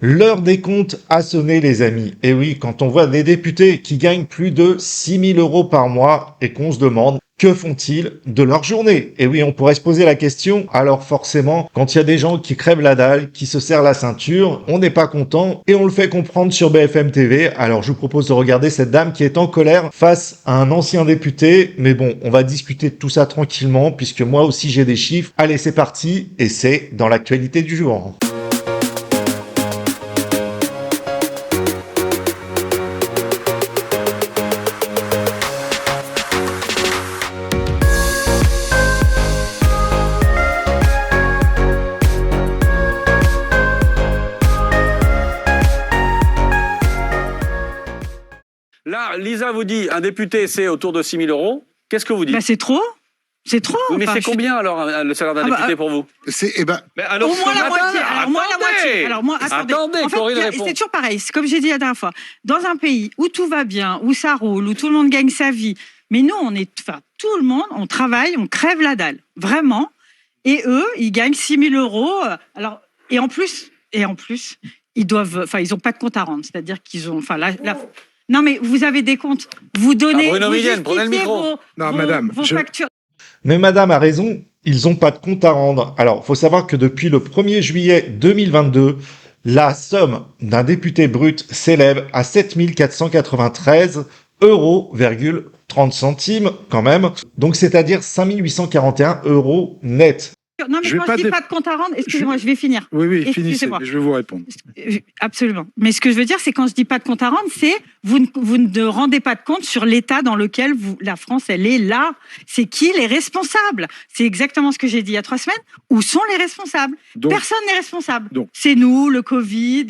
L'heure des comptes a sonné, les amis. Et oui, quand on voit des députés qui gagnent plus de 6 000 euros par mois et qu'on se demande que font-ils de leur journée? Et oui, on pourrait se poser la question. Alors forcément, quand il y a des gens qui crèvent la dalle, qui se serrent la ceinture, on n'est pas content et on le fait comprendre sur BFM TV. Alors je vous propose de regarder cette dame qui est en colère face à un ancien député. Mais bon, on va discuter de tout ça tranquillement puisque moi aussi j'ai des chiffres. Allez, c'est parti et c'est dans l'actualité du jour. Là, Lisa vous dit, un député, c'est autour de 6 000 euros. Qu'est-ce que vous dites? Bah c'est trop. C'est trop. Oui, mais Enfin, c'est combien alors le salaire d'un député pour vous? Mais alors, Au moins la moitié. Alors moi la attendez. moitié. Alors moi Attendez, En fait, Corinne répond. c'est toujours pareil. C'est comme j'ai dit la dernière fois. Dans un pays où tout va bien, où ça roule, où tout le monde gagne sa vie, mais nous tout le monde, on travaille, on crève la dalle, vraiment. Et eux, ils gagnent 6 000 euros. Alors et en plus, ils ont pas de compte à rendre. C'est-à-dire qu'ils ont, non mais vous avez des comptes. Vous donnez. Bruno vous Millienne, prenez le justifiez micro. vos factures. Mais madame a raison, ils n'ont pas de compte à rendre. Alors, faut savoir que depuis le 1er juillet 2022, la somme d'un député brut s'élève à 7 493 euros, 30 centimes quand même. Donc, c'est-à-dire 5 841 euros net. Non, mais quand je dis pas de compte à rendre, excusez-moi, je vais finir. Oui, finissez, Excusez-moi. je vais vous répondre. Absolument. Mais ce que je veux dire, c'est quand je dis pas de compte à rendre, c'est vous ne rendez pas de compte sur l'état dans lequel la France, elle est là. C'est qui les responsables? C'est exactement ce que j'ai dit il y a 3 semaines. Où sont les responsables? Donc, Personne n'est responsable. donc. C'est nous, le Covid,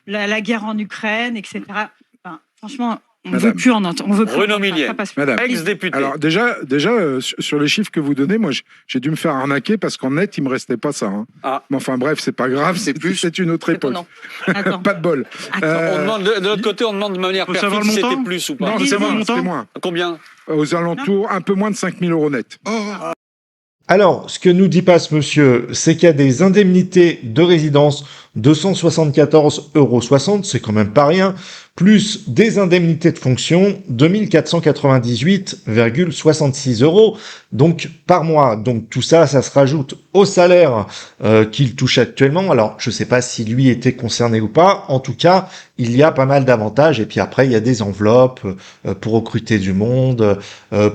la guerre en Ukraine, etc. Enfin, franchement, on ne veut plus en entendre. On veut plus. Bruno Ça Millienne, passe plus. Madame. ex-député. Alors déjà sur les chiffres que vous donnez, moi j'ai dû me faire arnaquer parce qu'en net il me restait pas ça. Hein. Ah. Mais enfin bref, c'est pas grave, c'est une autre époque. Attends. Pas de bol. On demande, de l'autre côté, on demande de manière Faut savoir perfide si le c'était montant plus ou pas. Non, c'est moins. Combien? Aux alentours, un peu moins de 5 000 euros net. Alors, ce que nous dit pas ce monsieur, c'est qu'il y a des indemnités de résidence de 174,60 euros, c'est quand même pas rien, plus des indemnités de fonction de 1498,66 euros, donc par mois. Donc tout ça, ça se rajoute au salaire qu'il touche actuellement. Alors, je sais pas si lui était concerné ou pas. En tout cas, il y a pas mal d'avantages. Et puis après, il y a des enveloppes pour recruter du monde,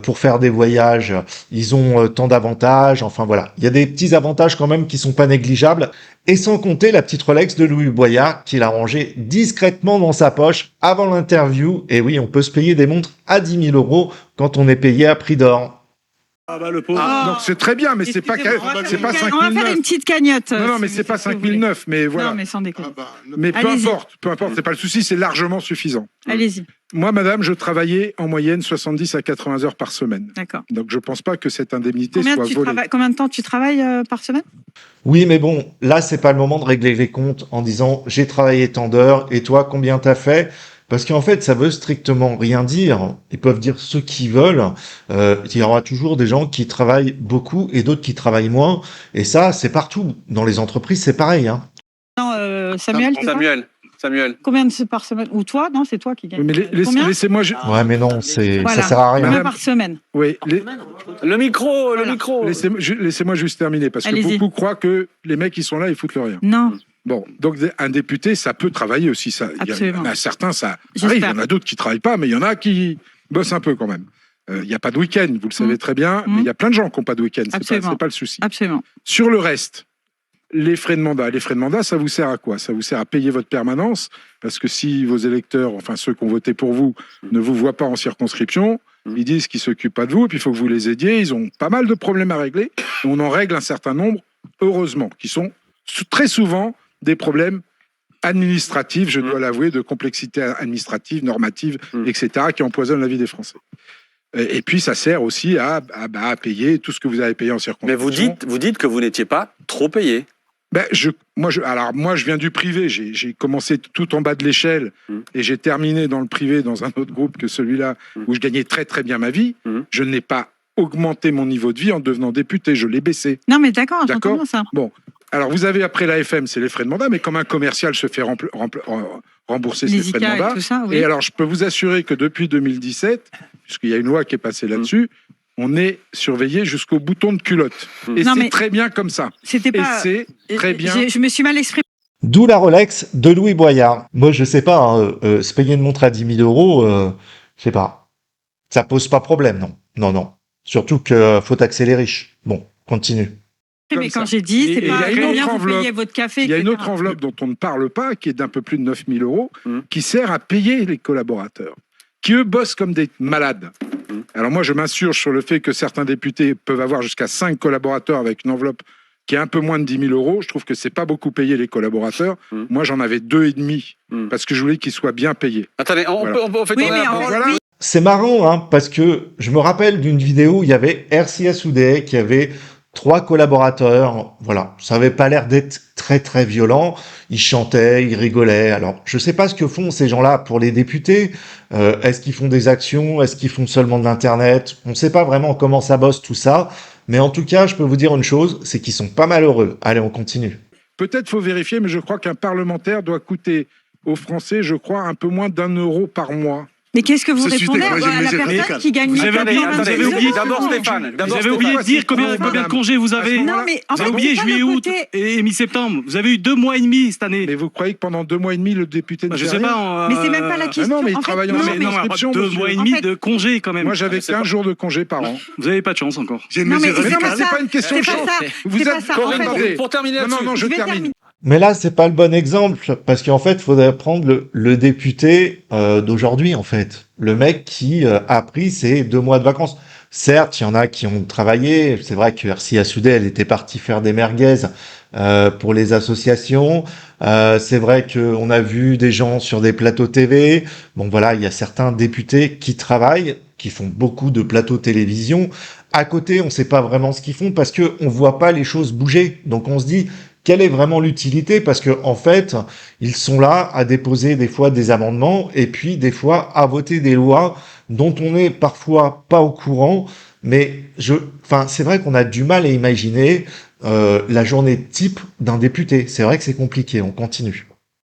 pour faire des voyages. Ils ont tant d'avantages. Enfin voilà, il y a des petits avantages quand même qui sont pas négligeables. Et sans compter la petite Rolex de Louis Boyard qu'il a rangée discrètement dans sa poche avant l'interview. Et oui, on peut se payer des montres à 10 000 euros quand on est payé à prix d'or. Ah bah le pauvre. Donc c'est très bien, mais c'est pas 5 On va faire 009. une petite cagnotte. Non, mais c'est pas 5 009, mais voilà. Non, mais sans déconner. Mais peu Allez-y. importe, c'est pas le souci, c'est largement suffisant. Allez-y. Moi, madame, je travaillais en moyenne 70 à 80 heures par semaine. D'accord. Donc je pense pas que cette indemnité Combien soit volée. de temps tu travailles par semaine? Oui, mais bon, là, c'est pas le moment de régler les comptes en disant j'ai travaillé tant d'heures et toi, combien t'as fait? Parce qu'en fait, ça veut strictement rien dire. Ils peuvent dire ce qu'ils veulent. Il y aura toujours des gens qui travaillent beaucoup et d'autres qui travaillent moins. Et ça, c'est partout. Dans les entreprises, c'est pareil. Hein. Non, Samuel, tu vois Samuel. Combien par semaine? Ou toi? Non, c'est toi qui gagne. Mais Combien? laissez-moi. Ouais, mais non, ça sert à rien. Combien par semaine? Oui, Le micro. laissez-moi juste terminer parce que Allez-y. beaucoup croient que les mecs qui sont là, ils foutent le rien. Non. Bon, donc un député, ça peut travailler aussi. Ça. Il y Absolument. en a certains, ça J'espère. arrive. Il y en a d'autres qui travaillent pas, mais il y en a qui bossent un peu quand même. Il n'y a pas de week-end, vous le savez très bien, mais il y a plein de gens qui n'ont pas de week-end. C'est pas le souci. Absolument. Sur le reste, les frais de mandat, ça vous sert à quoi? Ça vous sert à payer votre permanence, parce que si vos électeurs, enfin ceux qui ont voté pour vous, ne vous voient pas en circonscription, ils disent qu'ils s'occupent pas de vous, et puis il faut que vous les aidiez. Ils ont pas mal de problèmes à régler. Et on en règle un certain nombre, heureusement, qui sont très souvent des problèmes administratifs, je dois l'avouer, de complexité administrative, normative, etc., qui empoisonnent la vie des Français. Et puis, ça sert aussi à payer tout ce que vous avez payé en circonscription. Mais vous dites que vous n'étiez pas trop payé. Moi, je viens du privé. J'ai commencé tout en bas de l'échelle et j'ai terminé dans le privé dans un autre groupe que celui-là où je gagnais très très bien ma vie. Je n'ai pas augmenté mon niveau de vie en devenant député. Je l'ai baissé. Non, mais d'accord, j'entends bien ça. Bon, Alors, vous avez après la FM, c'est les frais de mandat, mais comme un commercial se fait rembourser ses Les frais de ICA mandat. et tout ça, oui. Et alors, je peux vous assurer que depuis 2017, puisqu'il y a une loi qui est passée là-dessus, on est surveillé jusqu'au bouton de culotte. Et Non, c'est mais très bien comme ça. C'était Et pas. c'est très bien. Je me suis mal exprimée. D'où la Rolex de Louis Boyard. Moi, je sais pas, hein, se payer une montre à 10 000 euros, je sais pas. Ça pose pas problème, non. Non. Surtout que faut taxer les riches. Bon, continue. Comme Mais quand ça. j'ai dit, c'est Et il y pas a une combien autre vous enveloppe. payez votre café, Il y a une etc. autre enveloppe dont on ne parle pas, qui est d'un peu plus de 9 000 euros, qui sert à payer les collaborateurs, qui eux bossent comme des malades. Alors moi, je m'insurge sur le fait que certains députés peuvent avoir jusqu'à 5 collaborateurs avec une enveloppe qui est un peu moins de 10 000 euros. Je trouve que c'est pas beaucoup payé les collaborateurs. Moi, j'en avais 2,5 parce que je voulais qu'ils soient bien payés. Attendez, on fait Oui, tourner mais la en- parole. Voilà. oui. C'est marrant, hein, parce que je me rappelle d'une vidéo où il y avait RCA Soudet qui avait 3 collaborateurs. Voilà, ça avait pas l'air d'être très très violent. Ils chantaient, ils rigolaient. Alors, je sais pas ce que font ces gens-là pour les députés. Est-ce qu'ils font des actions? Est-ce qu'ils font seulement de l'internet? On sait pas vraiment comment ça bosse tout ça. Mais en tout cas, je peux vous dire une chose, c'est qu'ils sont pas malheureux. Allez, on continue. Peut-être faut vérifier, mais je crois qu'un parlementaire doit coûter aux Français, je crois, un peu moins d'1 euro par mois. Mais qu'est-ce que vous Ça suscite répondez la à deuxième la mesure personne radicale. qui gagne Vous avez oublié- 1422 vous avez oublié- euros? D'abord Stéphane. Vous D'abord avez oublié de Stéphane. dire combien de congés vous avez. Non, mais en Vous avez fait, oublié c'est pas juillet, le août côté- et mi-septembre. Vous avez eu 2 mois et demi cette année. Mais vous croyez que pendant 2 mois et demi, le député ne Bah, je fait sais rien pas. Mais c'est même pas la question. non, mais il En fait, travaille en non, service. mais- Non, mais Inscription, 2 monsieur. mois et En demi fait- de congés quand même. Moi, j'avais c'est 15 pas- jours de congé par an. Vous avez pas de chance encore. J'ai une Non, mais mesure c'est Mais pas radicale. ça. pas une question C'est de pas chance. ça. Vous C'est êtes pas ça. En Corinne, fait, Attendez. pour terminer Non, là-dessus. non, je Je vais termine. terminer. Mais là, c'est pas le bon exemple, parce qu'en fait, il faudrait prendre le député d'aujourd'hui, en fait. Le mec qui a pris ses 2 mois de vacances. Certes, il y en a qui ont travaillé. C'est vrai que RCA Soudet, elle était partie faire des merguez pour les associations. C'est vrai qu'on a vu des gens sur des plateaux TV. Bon, voilà, il y a certains députés qui travaillent, qui font beaucoup de plateaux télévision. À côté, on sait pas vraiment ce qu'ils font parce que on voit pas les choses bouger. Donc, on se dit, quelle est vraiment l'utilité? Parce que en fait, ils sont là à déposer des fois des amendements et puis des fois à voter des lois dont on n'est parfois pas au courant. Mais c'est vrai qu'on a du mal à imaginer la journée type d'un député. C'est vrai que c'est compliqué. On continue.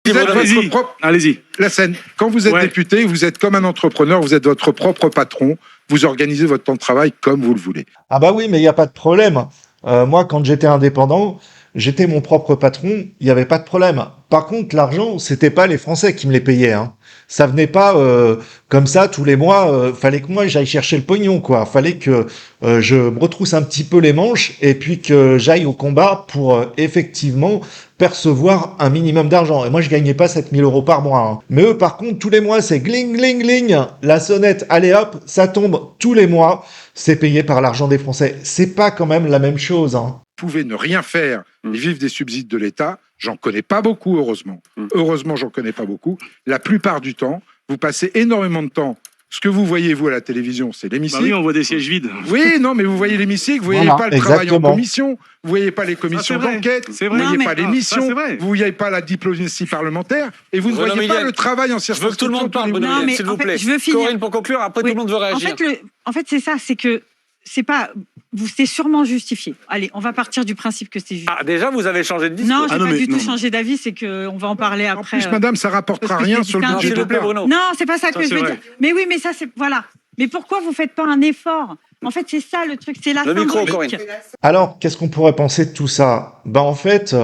Vous êtes votre Allez-y. propre... Allez-y. La scène. Quand vous êtes Ouais. député, vous êtes comme un entrepreneur, vous êtes votre propre patron, vous organisez votre temps de travail comme vous le voulez. Ah bah oui, mais il n'y a pas de problème. Moi, quand j'étais indépendant, j'étais mon propre patron, il n'y avait pas de problème. Par contre, l'argent, c'était pas les Français qui me les payaient. Hein. Ça venait pas comme ça tous les mois. Fallait que moi j'aille chercher le pognon, quoi. Fallait que je me retrousse un petit peu les manches et puis que j'aille au combat pour effectivement percevoir un minimum d'argent. Et moi, je gagnais pas 7 000 euros par mois. Hein. Mais eux, par contre, tous les mois, c'est gling, gling, gling. La sonnette, allez hop, ça tombe tous les mois. C'est payé par l'argent des Français. C'est pas quand même la même chose. Hein. Vous pouvez ne rien faire et vivre des subsides de l'État. J'en connais pas beaucoup, heureusement. Heureusement, j'en connais pas beaucoup. La plupart du temps, vous passez énormément de temps. Ce que vous voyez, vous, à la télévision, c'est Bah l'hémicycle. oui, on voit des sièges vides. Oui, non, mais vous voyez l'hémicycle, vous voyez Voilà, pas le travail en exactement. commission, vous voyez pas les commissions Ça, c'est vrai. d'enquête, C'est vous vrai. voyez Non, pas mais- les missions, ça, c'est vrai. vous voyez pas la diplomatie parlementaire, et vous ne Bruno voyez pas Millienne. le travail en Je veux que circonscription. tout le monde parle, tous les Bruno mois. Non, Millienne, mais s'il en vous fait, plaît. je veux finir. Corinne, pour conclure, après Oui. tout le monde veut En réagir. fait, c'est ça, c'est que c'est pas. C'est sûrement justifié. Allez, on va partir du principe que c'est justifié. Ah, déjà, vous avez changé de discours. Non, j'ai Ah non, pas mais du tout non. changé d'avis, c'est qu'on va en parler En après. plus, madame, ça rapportera parce que rien c'est sur le distinct. Non, budget s'il de vous plaît, l'État. Bruno. Non, c'est pas ça que Ça, je c'est veux vrai. dire. Mais oui, mais ça, c'est. Voilà. Mais pourquoi vous faites pas un effort? En fait, c'est ça le truc, c'est la Le micro, symbolique. Corinne. Alors, qu'est-ce qu'on pourrait penser de tout ça? Ben, en fait,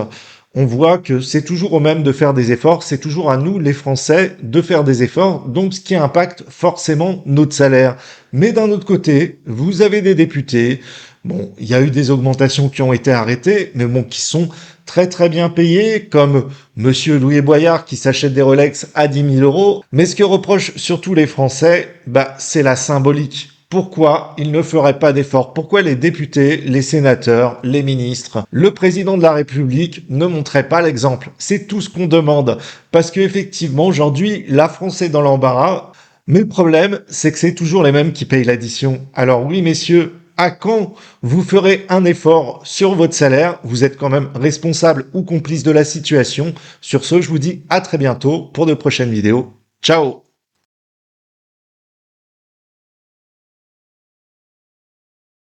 on voit que c'est toujours au même de faire des efforts, c'est toujours à nous, les Français, de faire des efforts, donc ce qui impacte forcément notre salaire. Mais d'un autre côté, vous avez des députés, bon, il y a eu des augmentations qui ont été arrêtées, mais bon, qui sont très très bien payés, comme Monsieur Louis Boyard qui s'achète des Rolex à 10 000 euros. Mais ce que reprochent surtout les Français, bah, c'est la symbolique. Pourquoi ils ne feraient pas d'efforts? Pourquoi les députés, les sénateurs, les ministres, le président de la République ne montraient pas l'exemple? C'est tout ce qu'on demande. Parce qu'effectivement, aujourd'hui, la France est dans l'embarras. Mais le problème, c'est que c'est toujours les mêmes qui payent l'addition. Alors oui, messieurs, à quand vous ferez un effort sur votre salaire? Vous êtes quand même responsable ou complice de la situation. Sur ce, je vous dis à très bientôt pour de prochaines vidéos. Ciao!